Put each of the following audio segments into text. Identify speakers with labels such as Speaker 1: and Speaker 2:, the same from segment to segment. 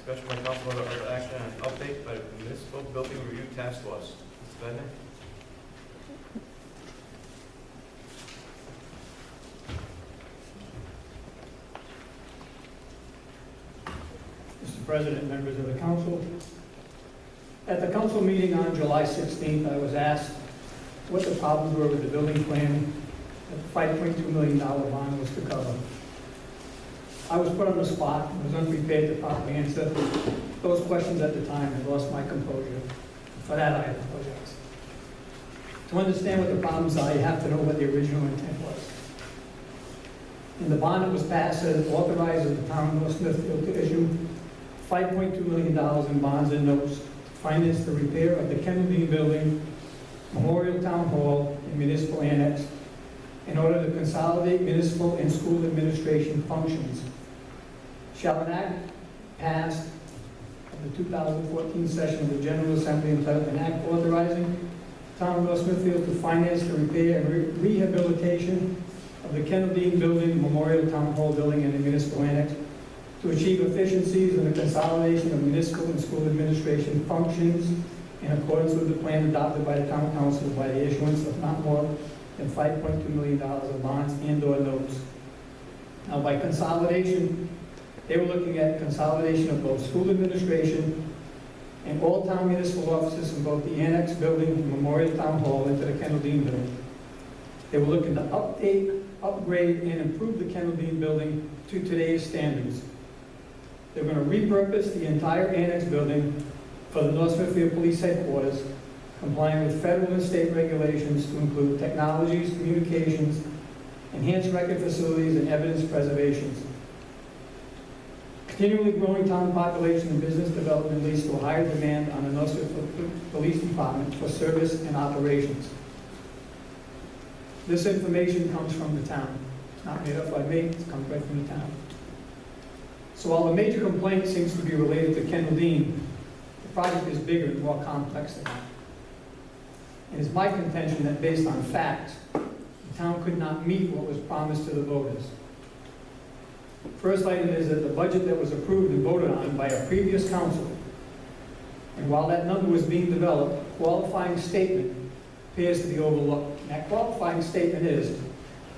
Speaker 1: Discussion by council vote of action on update by Municipal Building Review Task Force. Mr. Vadenais?
Speaker 2: Mr. President, members of the council. At the council meeting on July 16th, I was asked what the problems were with the building plan that the $5.2 million bond was to cover. I was put on the spot and was unprepared to properly answer those questions at the time and lost my composure. For that, I apologize. To understand what the problems are, you have to know what the original intent was. And the bond that was passed said it authorizes the town of North Smithfield to issue $5.2 million in bonds and notes to finance the repair of the Kennedy Building, Memorial Town Hall, and Municipal Annex in order to consolidate municipal and school administration functions. Shall an act passed at the 2014 session of the General Assembly entitled an act authorizing the town of North Smithfield to finance the repair and rehabilitation of the Kennedy Building, Memorial Town Hall Building, and the Municipal Annex to achieve efficiencies in the consolidation of municipal and school administration functions in accordance with the plan adopted by the town council by the issuance of not more than $5.2 million of bonds and/or notes. Now, by consolidation, they were looking at consolidation of both school administration and all town municipal offices in both the Annex Building and Memorial Town Hall into the Kennedy Building. They were looking to update, upgrade, and improve the Kennedy Building to today's standards. They're going to repurpose the entire Annex Building for the North Smithfield Police Headquarters, complying with federal and state regulations to include technologies, communications, enhanced record facilities, and evidence preservations. Continually growing town population and business development leads to a higher demand on the North Smithfield Police Department for service and operations. This information comes from the town. It's not made up by me, it comes right from the town. So while the major complaint seems to be related to Kennedy, the project is bigger and more complex than that. And it's my contention that based on facts, the town could not meet what was promised to the voters. First item is that the budget that was approved and voted on by a previous council, and while that number was being developed, a qualifying statement appears to be overlooked. And that qualifying statement is,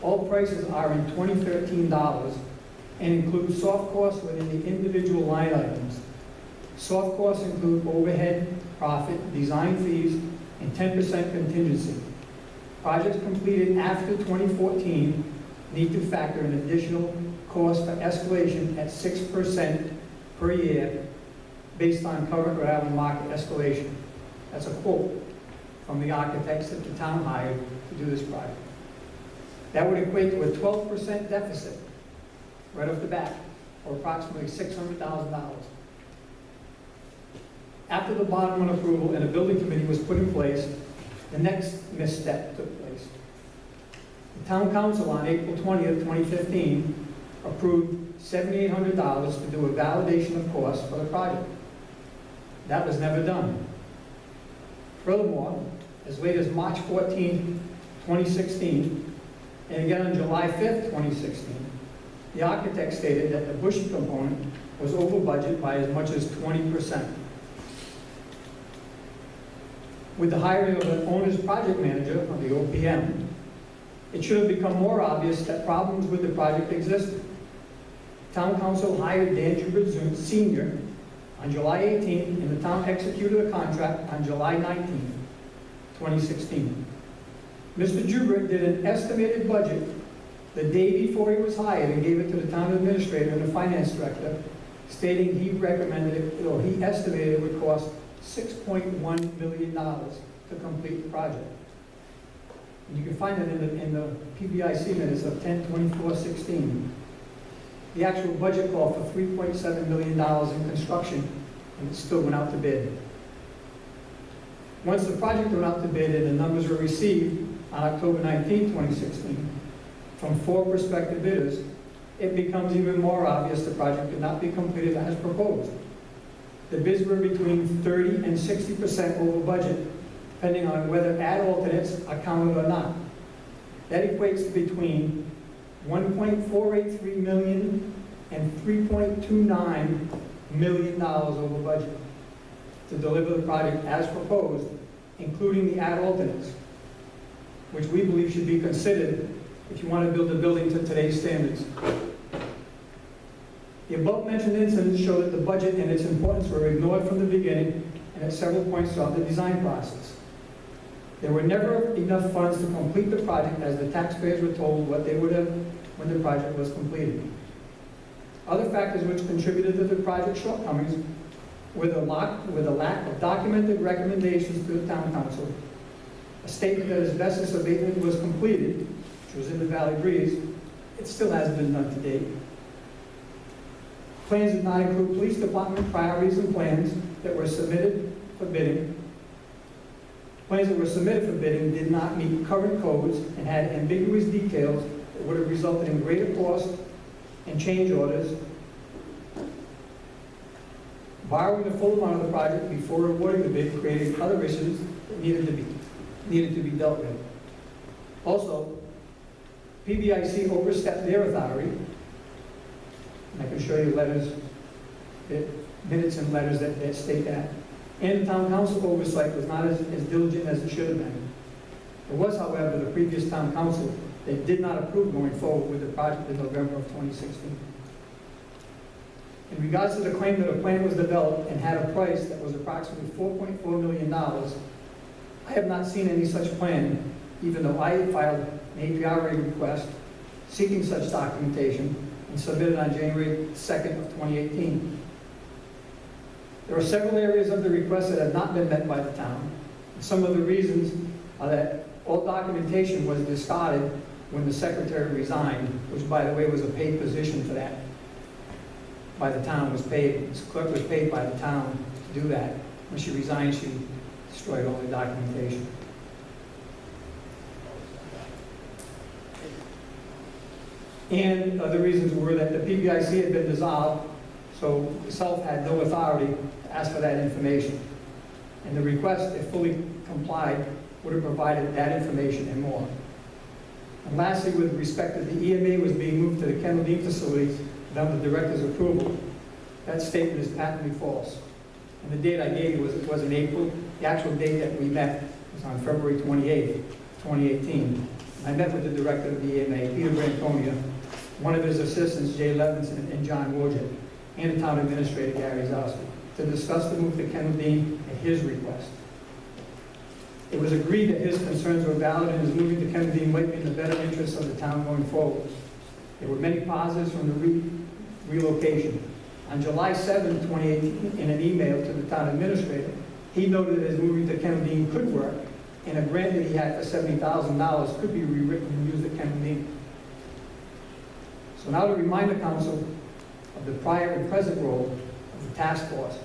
Speaker 2: all prices are in 2013 dollars and include soft costs within the individual line items. Soft costs include overhead, profit, design fees, and 10% contingency. Projects completed after 2014 need to factor an additional cost for escalation at 6% per year based on current gravel market escalation. That's a quote from the architects that the town hired to do this project. That would equate to a 12% deficit right off the bat, or approximately $600,000. After the bond went approval and a building committee was put in place, the next misstep took place. The town council on April 20th, 2015, approved $7,800 to do a validation of costs for the project. That was never done. Furthermore, as late as March 14th, 2016, and again on July 5th, 2016, the architect stated that the bushing component was over budget by as much as 20%. With the hiring of an owner's project manager, or the OPM, it should have become more obvious that problems with the project existed. Town council hired Dan Jubert Sr. on July 18th, and the town executed a contract on July 19th, 2016. Mr. Jubert did an estimated budget the day before he was hired and gave it to the town administrator and the finance director, stating he recommended it, or he estimated it would cost $6.1 million to complete the project. And you can find it in the PBIC minutes of 10/24/16. The actual budget called for $3.7 million in construction, and it still went out to bid. Once the project went out to bid and the numbers were received on October 19, 2016, from 4 prospective bidders, it becomes even more obvious the project could not be completed as proposed. The bids were between 30 and 60% over budget, depending on whether ad alternates are counted or not. That equates to between $1.483 million and $3.29 million over budget to deliver the project as proposed, including the add alternates, which we believe should be considered if you want to build a building to today's standards. The above-mentioned incidents show that the budget and its importance were ignored from the beginning and at several points throughout the design process. There were never enough funds to complete the project, as the taxpayers were told what they would have when the project was completed. Other factors which contributed to the project's shortcomings were the lack of documented recommendations to the town council, a statement that asbestos abatement was completed, which was in the Valley Breeze. It still hasn't been done to date. Plans did not include police department priorities and plans that were submitted for bidding. Plans that were submitted for bidding did not meet current codes and had ambiguous details that would have resulted in greater cost and change orders. Borrowing the full amount of the project before awarding the bid created other issues that needed to be dealt with. Also, PBIC overstepped their authority. And I can show you letters, minutes and letters that state that. And the town council oversight was not as diligent as it should have been. There was, however, the previous town council that did not approve going forward with the project in November of 2016. In regards to the claim that a plan was developed and had a price that was approximately $4.4 million, I have not seen any such plan, even though I filed an APRA request seeking such documentation and submitted on January 2nd of 2018. There are several areas of the request that have not been met by the town. Some of the reasons are that all documentation was discarded when the secretary resigned, which, by the way, was a paid position for that. By the town was paid, this clerk was paid by the town to do that. When she resigned, she destroyed all the documentation. And other reasons were that the PBIC had been dissolved, so itself had no authority to ask for that information. And the request, if fully complied, would have provided that information and more. And lastly, with respect to the EMA was being moved to the Kennel Dean facility without the director's approval, that statement is patently false. And the date I gave you was in April. The actual date that we met was on February 28th, 2018. I met with the director of the EMA, Peter Branconia, one of his assistants, Jay Levinson and John Wojcik, and the town administrator, Gary Zowski, to discuss the move to Kennel Dean at his request. It was agreed that his concerns were valid and his moving to Kennel Dean might be in the better interest of the town going forward. There were many positives from the relocation. On July 7, 2018, in an email to the town administrator, he noted that his moving to Kennel Dean could work, and a grant that he had for $70,000 could be rewritten and used at Kennel Dean. So now to remind the council of the prior and present role of the task force,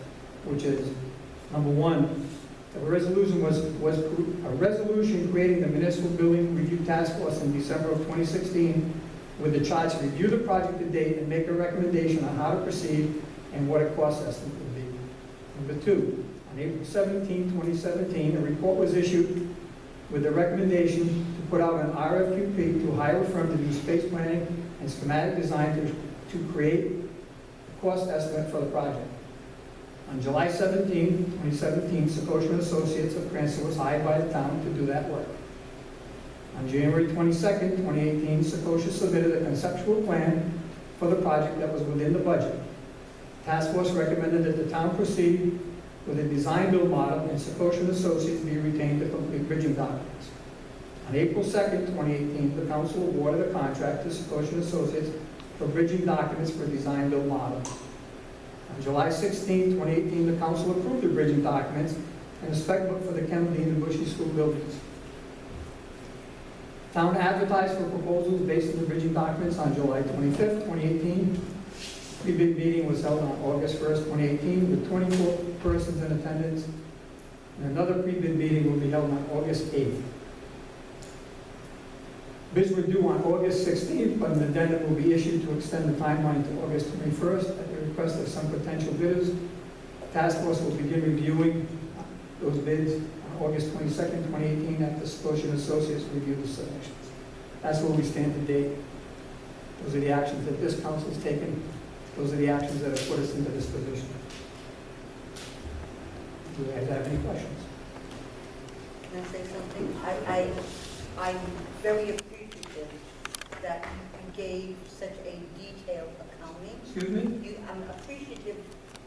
Speaker 2: which is, number one, the resolution was a resolution creating the Municipal Building Review Task Force in December of 2016 with the charge to review the project to date and make a recommendation on how to proceed and what a cost estimate would be. Number two, on April 17, 2017, a report was issued with the recommendation to put out an RFQP to hire a firm to do space planning and schematic design to create a cost estimate for the project. On July 17, 2017, Secoshman Associates of Cranston was hired by the town to do that work. On January 22nd, 2018, Secosha submitted a conceptual plan for the project that was within the budget. Task Force recommended that the town proceed with a design-build model and Secosha Associates be retained to complete bridging documents. On April 2nd, 2018, the council awarded a contract to Secosha Associates for bridging documents for a design-build model. On July 16, 2018, the council approved the bridging documents and a spec book for the Kennel Dean and Bushy School buildings. Town advertised for proposals based on the bridging documents on July 25th, 2018. Pre-bid meeting was held on August 1st, 2018, with 24 persons in attendance, and another pre-bid meeting will be held on August 8th. Bids were due on August 16th, but an addendum will be issued to extend the timeline to August 21st at the request of some potential bidders. The task force will begin reviewing those bids on August 22nd, 2018, after Scotian Associates review the selections. That's where we stand today. Those are the actions that this council has taken Those are the actions that have put us into this position. Do you guys have any questions?
Speaker 3: Can I say something? I'm very appreciative that you gave such a detailed accounting.
Speaker 2: Excuse me?
Speaker 3: I'm appreciative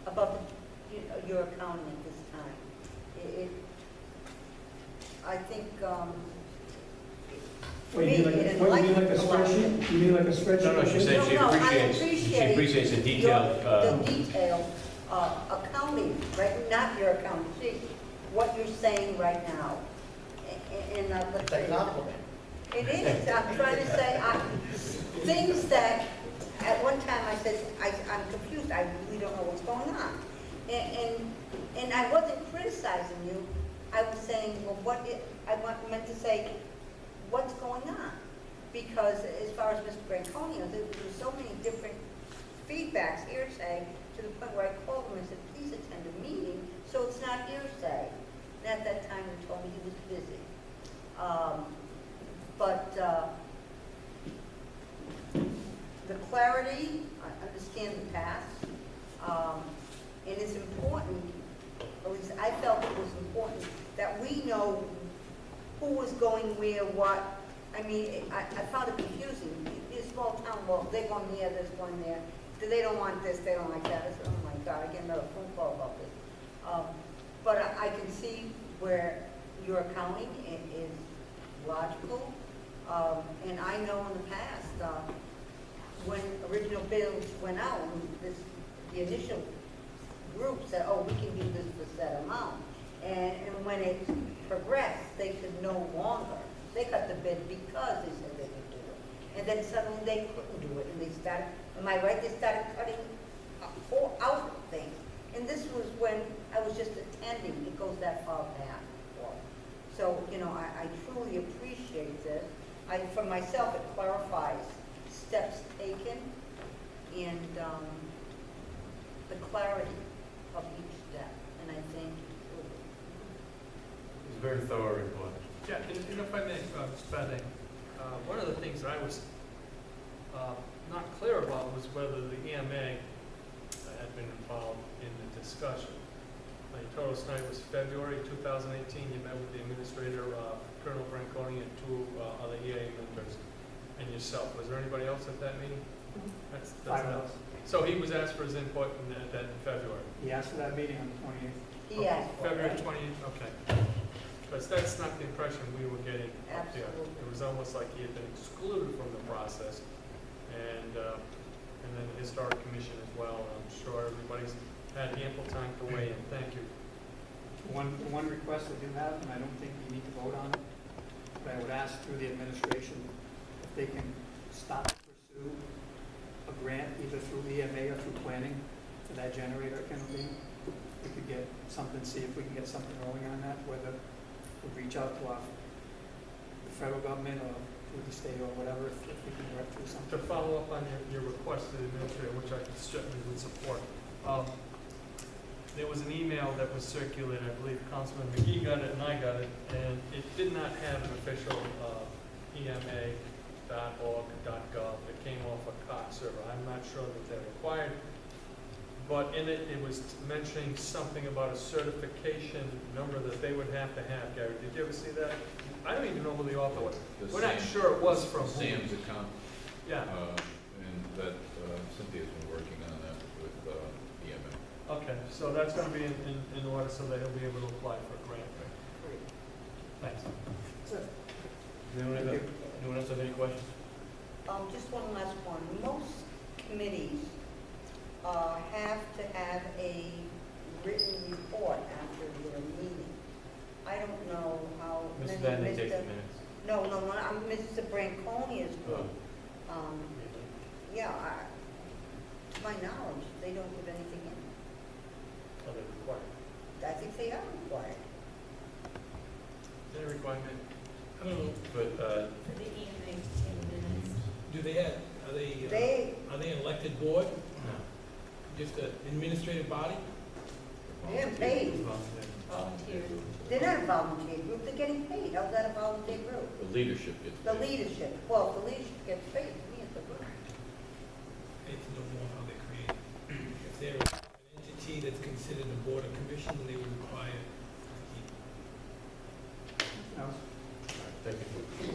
Speaker 3: about your accounting at this time. I think,
Speaker 2: What, you mean like a spreadsheet? You mean like a spreadsheet?
Speaker 1: No, she's saying she
Speaker 3: No, I
Speaker 1: appreciates, she appreciates the detailed,
Speaker 3: the detailed accounting, right? Not your accounting, see, what you're saying right now. And
Speaker 4: It's a compliment.
Speaker 3: it is, I'm trying to say, things that, at one time I said, I'm confused, I really don't know what's going on. And I wasn't criticizing you, I was saying, well, meant to say, what's going on? Because as far as Mr. Branconio, there were so many different feedbacks, hearsay, to the point where I called him and said, please attend a meeting, so it's not hearsay. And at that time, he told me he was busy. The clarity, I understand the past, and it's important, at least I felt it was important, that we know who was going where, what. I mean, I found it confusing. In a small town, well, they're going here, there's one there. They don't want this, they don't like that. I said, oh my God, I get another phone call about this. But I can see where your accounting is logical. And I know in the past, when original bills went out, the initial group said, oh, we can do this for set amount. And when it progressed, they could no longer. They cut the bid because they said they could do it. And then suddenly they couldn't do it, and they started, am I right, they started cutting out things. And this was when I was just attending, it goes that far back. So, you know, I truly appreciate this. For myself, it clarifies steps taken and the clarity of each step, and I thank you.
Speaker 1: it's a very thorough report.
Speaker 5: Yeah, and if I may, Mr. Vadenais, one of the things that I was not clear about was whether the EMA had been involved in the discussion. You told us tonight was February 2018, you met with the administrator, Colonel Branconi, and two other EA members, and yourself. Was there anybody else at that meeting? That's
Speaker 2: 5 of us.
Speaker 5: So he was asked for his input in February?
Speaker 2: He asked for that meeting on the 28th.
Speaker 3: Yes.
Speaker 5: February 28th, okay. But that's not the impression we were getting up there.
Speaker 3: Absolutely.
Speaker 5: It was almost like he had been excluded from the process, and then the Historic Commission as well. I'm sure everybody's had ample time to weigh in. Thank you.
Speaker 2: One request I do have, and I don't think you need to vote on it, but I would ask through the administration if they can stop to pursue a grant either through EMA or through planning for that generator at Kennel Bean. We could get something, see if we can get something rolling on that, whether we reach out to the federal government or through the state or whatever, if we can work through something.
Speaker 5: To follow up on your request to the administrator, which I certainly would support, there was an email that was circulated, I believe Councilman McGee got it and I got it, and it did not have an official EMA.org.gov. It came off a COT server. I'm not sure that they're required, but in it, it was mentioning something about a certification number that they would have to have. Gary, did you ever see that? I don't even know who the author was. We're not sure it was from who.
Speaker 6: Sam's account.
Speaker 5: Yeah.
Speaker 6: And that Cynthia's been working on that with EMA.
Speaker 5: Okay, so that's going to be in order so that he'll be able to apply for a grant.
Speaker 3: Great.
Speaker 5: Thanks.
Speaker 1: Does anyone else have any questions?
Speaker 3: Just one last one. Most committees have to have a written report after their meeting. I don't know how
Speaker 1: Ms.
Speaker 3: many.
Speaker 1: Vadenais takes the minutes.
Speaker 3: No, I'm Mr. Branconia's group. Yeah, to my knowledge, they don't give anything in.
Speaker 5: Are they required?
Speaker 3: I think they are required.
Speaker 5: Is there a requirement?
Speaker 1: But,
Speaker 4: Do they have, are they an elected board?
Speaker 1: no.
Speaker 4: Just an administrative body?
Speaker 3: They're paid.
Speaker 1: Volunteer.
Speaker 3: They're not a volunteer group, they're getting paid. How's that a volunteer group?
Speaker 6: The leadership gets
Speaker 3: The
Speaker 6: paid.
Speaker 3: leadership, well, the leadership gets paid, to me it's a group.
Speaker 4: It's no more how they're created. there an entity that's considered a board or commission, they would require to keep.
Speaker 2: No?
Speaker 1: Thank you.